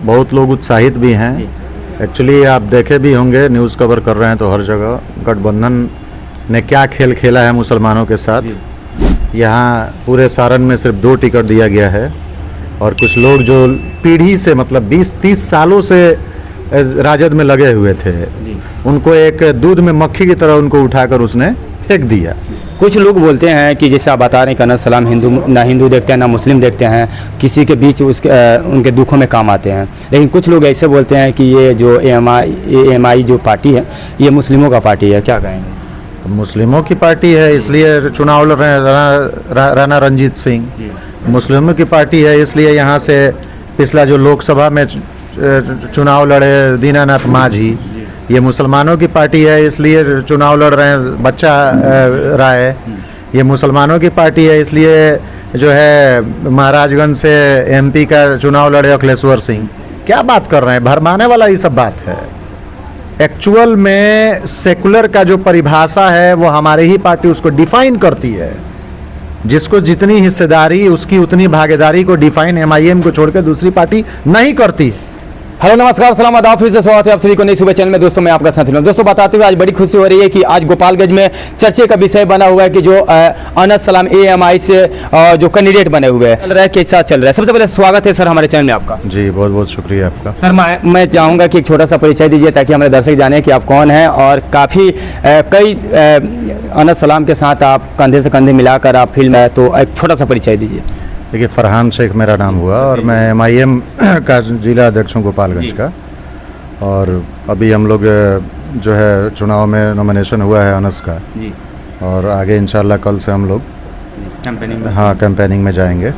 बहुत लोग उत्साहित भी हैं। एक्चुअली आप देखे भी होंगे, न्यूज़ कवर कर रहे हैं तो हर जगह गठबंधन ने क्या खेल खेला है मुसलमानों के साथ। यहाँ पूरे सारण में सिर्फ 2 टिकट दिया गया है और कुछ लोग जो पीढ़ी से मतलब 20-30 सालों से राजद में लगे हुए थे, उनको एक दूध में मक्खी की तरह उनको उठाकर उसने फेंक दिया। कुछ लोग बोलते हैं कि जैसे आप बता रहे हैं कि अनस सलाम ना हिंदू देखते हैं ना मुस्लिम देखते हैं, किसी के बीच उनके दुखों में काम आते हैं। लेकिन कुछ लोग ऐसे बोलते हैं कि ये जो एएमआई जो पार्टी है ये मुस्लिमों का पार्टी है, क्या कहेंगे? मुस्लिमों की पार्टी है इसलिए चुनाव लड़ रहे हैं राणा रंजीत सिंह। मुस्लिमों की पार्टी है इसलिए यहाँ से पिछला जो लोकसभा में चुनाव लड़े दीनानाथ मांझी। ये मुसलमानों की पार्टी है इसलिए चुनाव लड़ रहे हैं बच्चा राय। ये मुसलमानों की पार्टी है इसलिए जो है महाराजगंज से एमपी का चुनाव लड़े अखिलेश्वर सिंह। क्या बात कर रहे हैं, भरमाने वाला ये सब बात है। एक्चुअल में सेकुलर का जो परिभाषा है वो हमारी ही पार्टी उसको डिफाइन करती है। जिसको जितनी हिस्सेदारी उसकी उतनी भागीदारी को डिफाइन एमआईएम को छोड़कर दूसरी पार्टी नहीं करती। हेलो नमस्कार सलाम आदाब, फिर से स्वागत है आप सभी को नई सुबह चैनल में। दोस्तों मैं आपका साथी हूं। दोस्तों बताते हुए आज बड़ी खुशी हो रही है कि आज गोपालगंज में चर्चे का विषय बना हुआ है कि जो अनस सलाम एएमआई से जो कैंडिडेट बने हुए हैं, चल रहा है कैसा चल रहा है। सबसे पहले स्वागत है सर हमारे चैनल में आपका। जी बहुत बहुत शुक्रिया आपका। सर मैं चाहूँगा कि एक छोटा सा परिचय दीजिए ताकि हमारे दर्शक जाने कि आप कौन हैं और काफ़ी कई अनस सलाम के साथ आप कंधे से कंधे मिलाकर आप फिल्म है, तो एक छोटा सा परिचय दीजिए। देखिए फरहान शेख मेरा नाम हुआ और मैं एमआईएम का जिला अध्यक्ष हूँ गोपालगंज का। और अभी हम लोग जो है चुनाव में नॉमिनेशन हुआ है अनस का जी। और आगे इंशाल्लाह कल से हम लोग कैंपेनिंग में जाएंगे।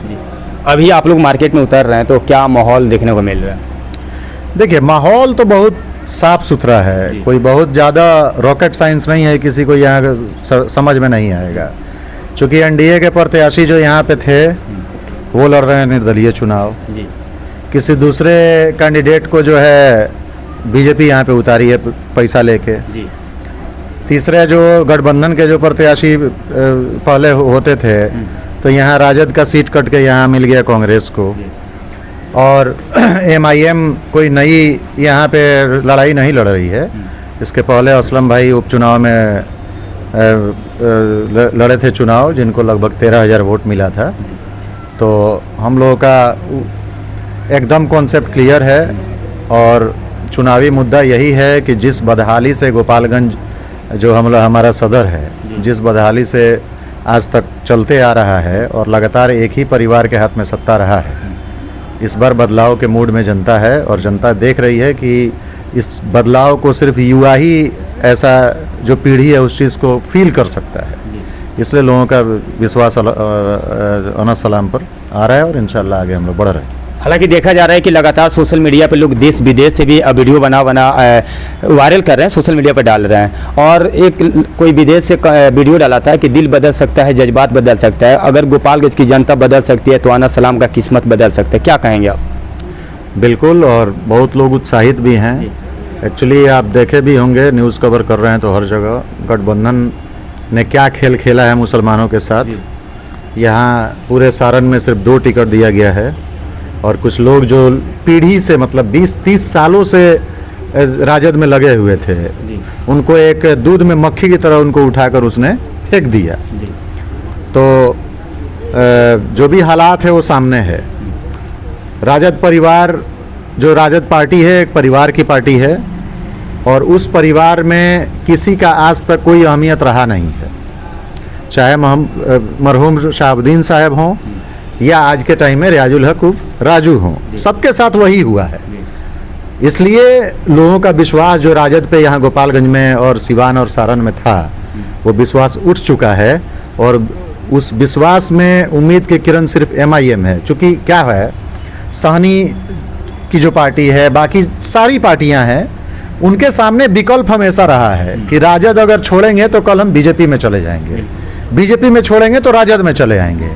अभी आप लोग मार्केट में उतर रहे हैं तो क्या माहौल देखने को मिल रहा है? देखिए माहौल तो बहुत साफ सुथरा है, कोई बहुत ज़्यादा रॉकेट साइंस नहीं है, किसी को यहाँ समझ में नहीं आएगा। चूँकि एनडीए के प्रत्याशी जो यहाँ पे थे वो लड़ रहे हैं निर्दलीय चुनाव जी। किसी दूसरे कैंडिडेट को जो है बीजेपी यहाँ पे उतारी है पैसा लेके जी। तीसरे जो गठबंधन के जो प्रत्याशी पहले होते थे तो यहाँ राजद का सीट कट के यहाँ मिल गया कांग्रेस को। और एमआईएम कोई नई यहाँ पे लड़ाई नहीं लड़ रही है। इसके पहले असलम भाई उपचुनाव में लड़े थे चुनाव, जिनको लगभग 13,000 वोट मिला था। तो हम लोगों का एकदम कॉन्सेप्ट क्लियर है और चुनावी मुद्दा यही है कि जिस बदहाली से गोपालगंज जो हमारा सदर है, जिस बदहाली से आज तक चलते आ रहा है और लगातार एक ही परिवार के हाथ में सत्ता रहा है, इस बार बदलाव के मूड में जनता है और जनता देख रही है कि इस बदलाव को सिर्फ युवा ही ऐसा जो पीढ़ी है उस चीज़ को फील कर सकता है। इसलिए लोगों का विश्वास अनस सलाम पर आ रहा है और इंशाल्लाह आगे हम लोग बढ़ रहे हैं। हालांकि देखा जा रहा है कि लगातार सोशल मीडिया पर लोग देश विदेश से भी वीडियो बना वायरल कर रहे हैं, सोशल मीडिया पर डाल रहे हैं। और एक कोई विदेश से वीडियो डाला था कि दिल बदल सकता है, जज्बात बदल सकता है। अगर गोपालगंज की जनता बदल सकती है तो अनस सलाम का किस्मत बदल सकता है, क्या कहेंगे आप? बिल्कुल, और बहुत लोग उत्साहित भी हैं। एक्चुअली आप देखे भी होंगे, न्यूज़ कवर कर रहे हैं तो हर जगह गठबंधन ने क्या खेल खेला है मुसलमानों के साथ। यहाँ पूरे सारण में सिर्फ 2 टिकट दिया गया है और कुछ लोग जो पीढ़ी से मतलब 20-30 सालों से राजद में लगे हुए थे, उनको एक दूध में मक्खी की तरह उनको उठाकर उसने फेंक दिया। तो जो भी हालात है वो सामने है। राजद परिवार जो राजद पार्टी है एक परिवार की पार्टी है और उस परिवार में किसी का आज तक कोई अहमियत रहा नहीं है, चाहे मरहूम शाहबुद्दीन साहब हों या आज के टाइम में रियाजुल हक राजू हों, सबके साथ वही हुआ है। इसलिए लोगों का विश्वास जो राजद पे यहाँ गोपालगंज में और सिवान और सारण में था वो विश्वास उठ चुका है और उस विश्वास में उम्मीद की किरण सिर्फ एमआईएम है। चूँकि क्या है, सहनी की जो पार्टी है, बाकी सारी पार्टियां हैं, उनके सामने विकल्प हमेशा रहा है कि राजद अगर छोड़ेंगे तो कल हम बीजेपी में चले जाएंगे, बीजेपी में छोड़ेंगे तो राजद में चले आएंगे।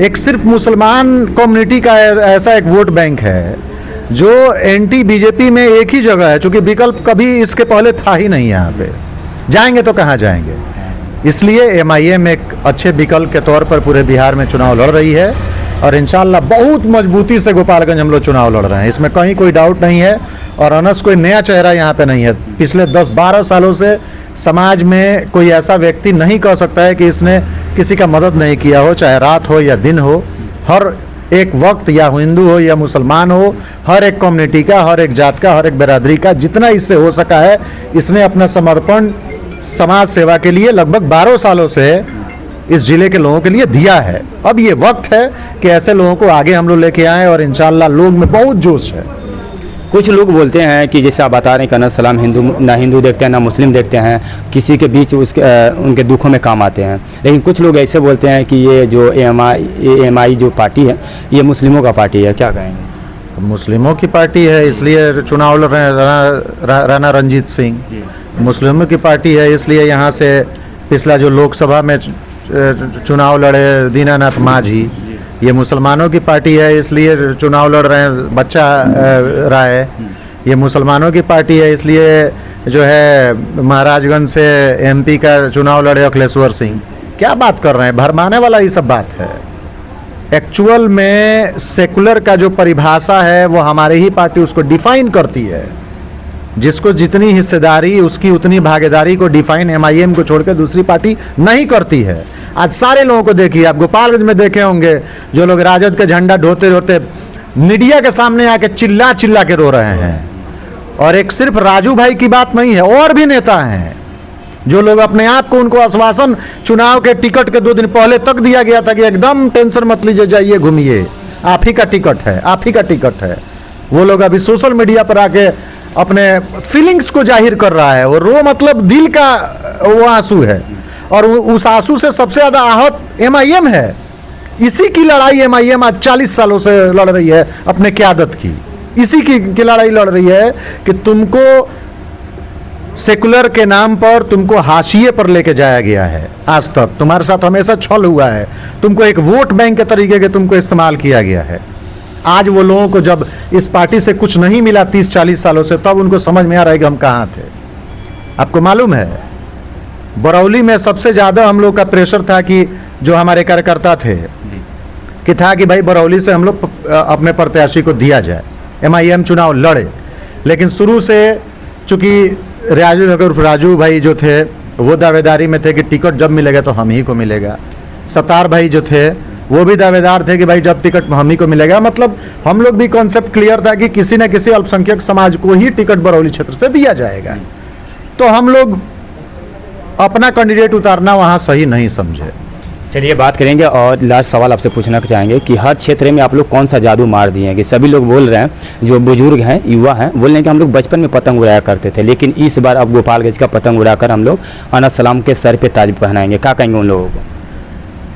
एक सिर्फ मुसलमान कम्युनिटी का ऐसा एक वोट बैंक है जो एंटी बीजेपी में एक ही जगह है, क्योंकि विकल्प कभी इसके पहले था ही नहीं। यहाँ पे जाएंगे तो कहाँ जाएंगे। इसलिए एमआईएम एक अच्छे विकल्प के तौर पर पूरे बिहार में चुनाव लड़ रही है। और इंशाल्लाह बहुत मजबूती से गोपालगंज हम लोग चुनाव लड़ रहे हैं, इसमें कहीं कोई डाउट नहीं है। और अनस कोई नया चेहरा यहाँ पे नहीं है। पिछले 10-12 सालों से समाज में कोई ऐसा व्यक्ति नहीं कह सकता है कि इसने किसी का मदद नहीं किया हो, चाहे रात हो या दिन हो, हर एक वक्त, या हिंदू हो या मुसलमान हो, हर एक कम्युनिटी का, हर एक जात का, हर एक बिरादरी का, जितना इससे हो सका है इसने अपना समर्पण समाज सेवा के लिए लगभग 12 सालों से इस जिले के लोगों के लिए दिया है। अब ये वक्त है कि ऐसे लोगों को आगे हम लोग लेके आएँ और इंशाल्लाह लोग में बहुत जोश है। कुछ लोग बोलते हैं कि जैसे आप बता रहे हैं कि अनस सलाम ना हिंदू देखते हैं ना मुस्लिम देखते हैं, किसी के बीच उनके दुखों में काम आते हैं। लेकिन कुछ लोग ऐसे बोलते हैं कि ये जो एएमआई जो पार्टी है ये मुस्लिमों का पार्टी है, क्या कहेंगे? मुस्लिमों की पार्टी है इसलिए चुनाव लड़ रहे हैं राणा रंजीत सिंह। मुस्लिमों की पार्टी है इसलिए यहाँ से पिछला जो लोकसभा में चुनाव लड़े दीनानाथ मांझी। ये मुसलमानों की पार्टी है इसलिए चुनाव लड़ रहे हैं बच्चा राय। ये मुसलमानों की पार्टी है इसलिए जो है महाराजगंज से एमपी का चुनाव लड़े अखिलेश्वर सिंह। क्या बात कर रहे हैं, भरमाने वाला ये सब बात है। एक्चुअल में सेकुलर का जो परिभाषा है वो हमारी ही पार्टी उसको डिफाइन करती है। जिसको जितनी हिस्सेदारी उसकी उतनी भागीदारी को डिफाइन एमआईएम को छोड़कर दूसरी पार्टी नहीं करती है। आज सारे लोगों को देखिए, आप गोपालगंज में देखे होंगे जो लोग राजद के झंडा ढोते ढोते मीडिया के सामने आके चिल्ला चिल्ला के रो रहे हैं। और एक सिर्फ राजू भाई की बात नहीं है, और भी नेता हैं जो लोग अपने आप को, उनको आश्वासन चुनाव के टिकट के 2 दिन पहले तक दिया गया था कि एकदम टेंशन मत लीजिए, जाइए घूमिए, आप ही का टिकट है, आप ही का टिकट है। वो लोग अभी सोशल मीडिया पर आके अपने फीलिंग्स को जाहिर कर रहा है। वो रो मतलब दिल का वो आंसू है, और उस आंसू से सबसे ज़्यादा आहत एमआईएम है। इसी की लड़ाई एमआईएम आज 40 सालों से लड़ रही है अपने क़यादत की। इसी की लड़ाई लड़ रही है कि तुमको सेकुलर के नाम पर तुमको हाशिए पर लेके जाया गया है। आज तक तुम्हारे साथ हमेशा छल हुआ है, तुमको एक वोट बैंक के तरीके के तुमको इस्तेमाल किया गया है। आज वो लोगों को जब इस पार्टी से कुछ नहीं मिला 30-40 सालों से, तब उनको समझ में आ रहा है कि हम कहाँ थे। आपको मालूम है बरौली में सबसे ज़्यादा हम लोग का प्रेशर था कि जो हमारे कार्यकर्ता थे कि था कि भाई बरौली से हम लोग अपने प्रत्याशी को दिया जाए, एमआईएम चुनाव लड़े। लेकिन शुरू से चूँकि राजू भाई जो थे वो दावेदारी में थे कि टिकट जब मिलेगा तो हम ही को मिलेगा। सत्तार भाई जो थे वो भी दावेदार थे कि भाई जब टिकट हम ही को मिलेगा। मतलब हम लोग भी कॉन्सेप्ट क्लियर था कि किसी न किसी अल्पसंख्यक समाज को ही टिकट बरौली क्षेत्र से दिया जाएगा। तो हम लोग अपना कैंडिडेट उतारना वहाँ सही नहीं समझे। चलिए बात करेंगे, और लास्ट सवाल आपसे पूछना चाहेंगे कि हर क्षेत्र में आप लोग कौन सा जादू मार दिए हैं कि सभी लोग बोल रहे हैं, जो बुजुर्ग हैं, युवा हैं, बोल रहे हैं कि हम लोग बचपन में पतंग उड़ाया करते थे, लेकिन इस बार अब गोपालगंज का पतंग उड़ाकर हम लोग अनस सलाम के सर पे ताज पहनाएंगे। क्या कहेंगे उन लोगों को?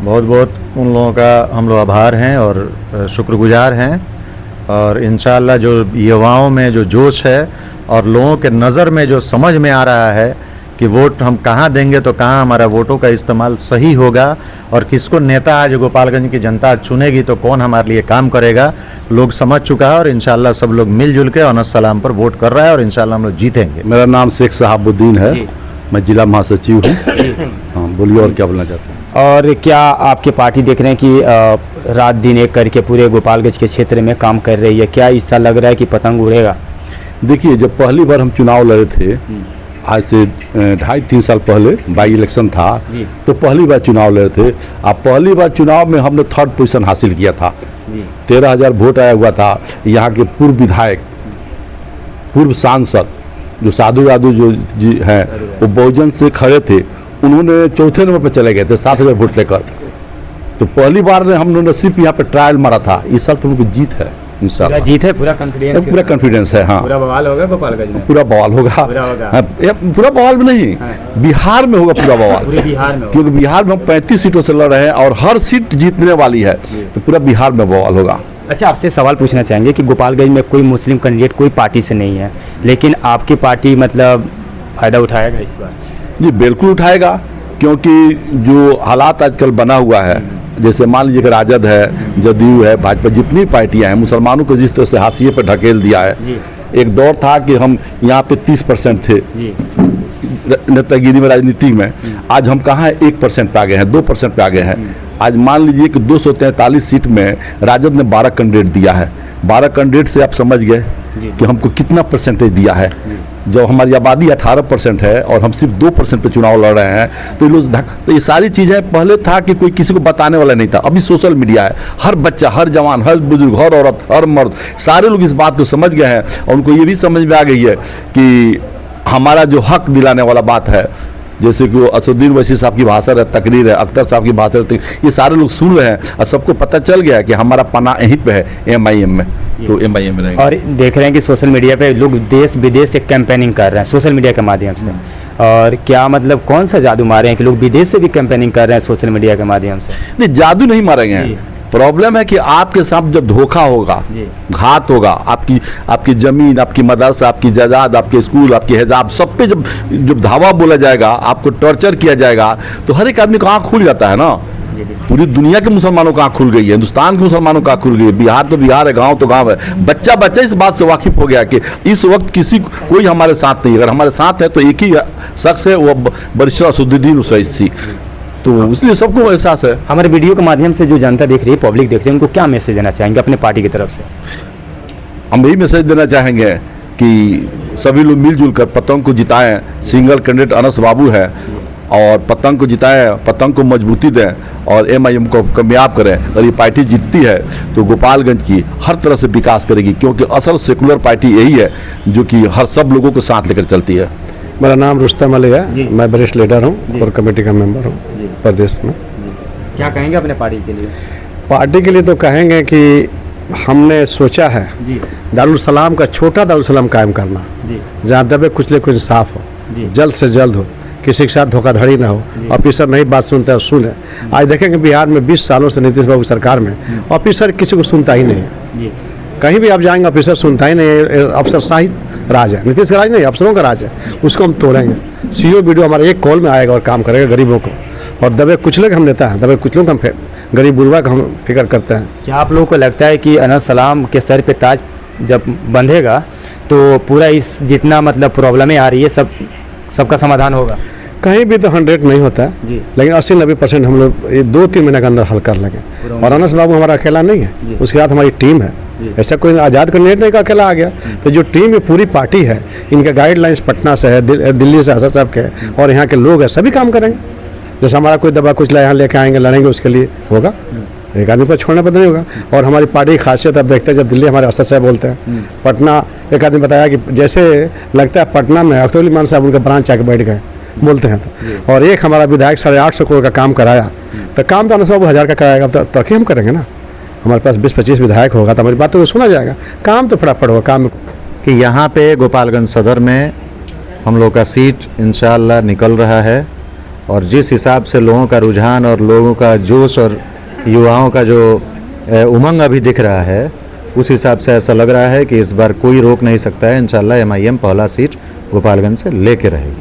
बहुत बहुत उन लोगों का हम लोग आभार हैं और शुक्रगुजार हैं। और इंशाअल्लाह जो युवाओं में जो जोश है और लोगों के नज़र में जो समझ में आ रहा है कि वोट हम कहाँ देंगे तो कहाँ हमारा वोटों का इस्तेमाल सही होगा, और किसको नेता आज गोपालगंज की जनता चुनेगी तो कौन हमारे लिए काम करेगा, लोग समझ चुका है। और इंशाअल्लाह सब लोग मिलजुल के अनस सलाम पर वोट कर रहा है और इंशाअल्लाह हम लोग जीतेंगे। मेरा नाम शेख साहबुद्दीन है, मैं जिला महासचिव हूँ। हाँ बोलिए, और क्या बोलना चाहते हैं? और क्या आपकी पार्टी देख रहे हैं कि रात दिन एक करके पूरे गोपालगंज के क्षेत्र में काम कर रही है? क्या इससे लग रहा है कि पतंग उड़ेगा? देखिए, जब पहली बार हम चुनाव लड़े थे, आज से 2.5-3 साल पहले बाई इलेक्शन था, तो पहली बार चुनाव लड़े थे। अब पहली बार चुनाव में हमने 3rd पोजीशन हासिल किया था। 13,000 वोट आया हुआ था। यहाँ के पूर्व विधायक, पूर्व सांसद जो साधु यादव जो जी हैं, वो बहुजन से खड़े थे, उन्होंने 4थे नंबर पर चले गए थे 7,000 वोट लेकर। तो पहली बार ने हम लोगों ने सिर्फ यहाँ पे ट्रायल मारा था। इस साल तो उनको जीत है इंशाल्लाह। जीत है, पूरा कॉन्फिडेंस? पूरा कॉन्फिडेंस है। हाँ, पूरा बवाल होगा गोपालगंज में? पूरा बवाल होगा। हाँ, पूरा बवाल में नहीं, बिहार में होगा पूरा बवाल। पूरे बिहार में? क्योंकि बिहार में हम 35 सीटों से लड़ रहे हैं और हर सीट जीतने वाली है, तो पूरा बिहार में बवाल होगा। अच्छा, आपसे सवाल पूछना चाहेंगे कि गोपालगंज में कोई मुस्लिम कैंडिडेट कोई पार्टी से नहीं है, लेकिन आपकी पार्टी मतलब फ़ायदा उठाएगा इस बार? जी बिल्कुल उठाएगा, क्योंकि जो हालात आजकल बना हुआ है, जैसे मान लीजिए कि राजद है, जदयू है, भाजपा, जितनी पार्टियां हैं, मुसलमानों को जिस तरह से हाशिए पर ढकेल दिया है। एक दौर था कि हम यहाँ पे 30% थे नेतागिरी में, राजनीति में। आज हम कहाँ 1% पे आ गए हैं, 2% पे आ गए हैं। आज मान लीजिए कि 243 सीट में राजद ने 12 कैंडिडेट दिया है। 12 कैंडिडेट से आप समझ गए कि हमको कितना परसेंटेज दिया है। जो हमारी आबादी 18% है और हम सिर्फ 2% पे चुनाव लड़ रहे हैं, तो ये लोग तो ये सारी चीज़ें पहले था कि कोई किसी को बताने वाला नहीं था। अभी सोशल मीडिया है, हर बच्चा, हर जवान, हर बुजुर्ग, हर औरत, हर मर्द, सारे लोग इस बात को समझ गए हैं और उनको ये भी समझ में आ गई है कि हमारा जो हक दिलाने वाला बात है, जैसे कि असदुद्दीन वैसी साहब की भाषण है, तकरीर है, अख्तर साहब की भाषण है, ये सारे लोग सुन रहे हैं और सबको पता चल गया है कि हमारा पना यहीं पे है MIM में, तो MIM में रहेगा। और देख रहे हैं कि सोशल मीडिया पे लोग देश विदेश से कैंपेनिंग कर रहे हैं सोशल मीडिया के माध्यम से, और क्या मतलब कौन सा जादू मारे हैं कि लोग विदेश से भी कैंपेनिंग कर रहे हैं सोशल मीडिया के माध्यम से? नहीं, जादू नहीं मारेंगे हैं। प्रॉब्लम है कि आपके साथ जब धोखा होगा, घात होगा, आपकी जमीन, आपकी मदरसा, आपकी जायदाद, आपके स्कूल, आपकी हिजाब, सब पे जब धावा बोला जाएगा, आपको टॉर्चर किया जाएगा, तो हर एक आदमी का आँख खुल जाता है ना। पूरी दुनिया के मुसलमानों का आँख खुल गई है, हिंदुस्तान के मुसलमानों का आँख खुल गई है। बिहार तो बिहार है, गांव तो गांव है। बच्चा इस बात से वाकिफ हो गया कि इस वक्त कोई हमारे साथ नहीं। अगर हमारे साथ है तो एक ही शख्स है, वो बरिस्टर असदुद्दीन ओवैसी। तो इसलिए सबको एहसास है। हमारे वीडियो के माध्यम से जो जनता देख रही है, पब्लिक देख रही है, उनको क्या मैसेज देना चाहेंगे अपने पार्टी की तरफ से? हम यही मैसेज देना चाहेंगे कि सभी लोग मिलजुल कर पतंग को जिताएं। सिंगल कैंडिडेट अनस बाबू है और पतंग को जिताएं, पतंग को मजबूती दें और MIM को कामयाब करें। अगर ये पार्टी जीतती है तो गोपालगंज की हर तरह से विकास करेगी, क्योंकि असल सेकुलर पार्टी यही है जो कि हर सब लोगों को साथ लेकर चलती है। मेरा नाम रुस्तम अली है, मैं वरिष्ठ लीडर हूँ और कमेटी का मेंबर हूँ प्रदेश में। क्या कहेंगे अपने पार्टी के लिए? पार्टी के लिए तो कहेंगे कि हमने सोचा है दारुल-सलाम का छोटा दारुल-सलाम कायम करना, जहाँ दबे कुचले को इंसाफ हो, जल्द से जल्द हो, किसी के साथ धोखाधड़ी ना हो, ऑफिसर नहीं बात सुनता है सुने। आज देखेंगे बिहार में 20 सालों से नीतीश बाबू सरकार में ऑफिसर किसी को सुनता ही नहीं है। कहीं भी आप जाएंगे ऑफिसर सुनता ही नहीं है। अफसरशाही राज है, नीतीश का राज नहीं, अफसरों का राज है। उसको हम तोड़ेंगे। CO वीडियो हमारे एक कॉल में आएगा और काम करेगा गरीबों को, और दबे कुचले का हम नेता हैं, दबे कुचलों का हम गरीब बुरबा का हम फिक्र करते हैं। क्या आप लोगों को लगता है कि अनस सलाम के सर पे ताज जब बंधेगा तो पूरा इस जितना मतलब प्रॉब्लमें आ रही है सबका समाधान होगा? कहीं भी तो 100 नहीं होता है, लेकिन 80-90% हम लोग ये 2-3 महीने के अंदर हल कर लेंगे। और अनस बाबू हमारा अकेला नहीं है, उसके साथ हमारी टीम है। ऐसा कोई आज़ाद कैंडिडेट नहीं का अकेला आ गया, तो जो टीम में पूरी पार्टी है, इनके गाइडलाइंस पटना से है, दिल्ली से असद साहब के, और यहाँ के लोग हैं, सभी काम करेंगे। जैसे हमारा कोई दबा कुछ यहाँ लेके आएंगे, लड़ेंगे, उसके लिए होगा। एक आदमी पर छोड़ने पर नहीं होगा। और हमारी पार्टी की खासियत अब देखते हैं, जब दिल्ली हमारे असद साहब बोलते हैं, पटना एक आदमी बताया कि जैसे लगता है पटना में अख्तर अली मान साहब उनका ब्रांच आके बैठ गए बोलते हैं। तो और एक हमारा विधायक 850 करोड़ का काम कराया, तो काम तो अनस बाबू 1000 का कराएगा, तो तरक्की हम करेंगे ना। हमारे पास 20-25 विधायक होगा तो हमारी बात तो सुना जाएगा, काम तो फटाफट होगा। काम कि यहाँ पे गोपालगंज सदर में हम लोग का सीट इंशाअल्लाह निकल रहा है, और जिस हिसाब से लोगों का रुझान और लोगों का जोश और युवाओं का जो उमंग अभी दिख रहा है, उस हिसाब से ऐसा लग रहा है कि इस बार कोई रोक नहीं सकता है। इंशाअल्लाह MIM पहला सीट गोपालगंज से लेके रहेगी।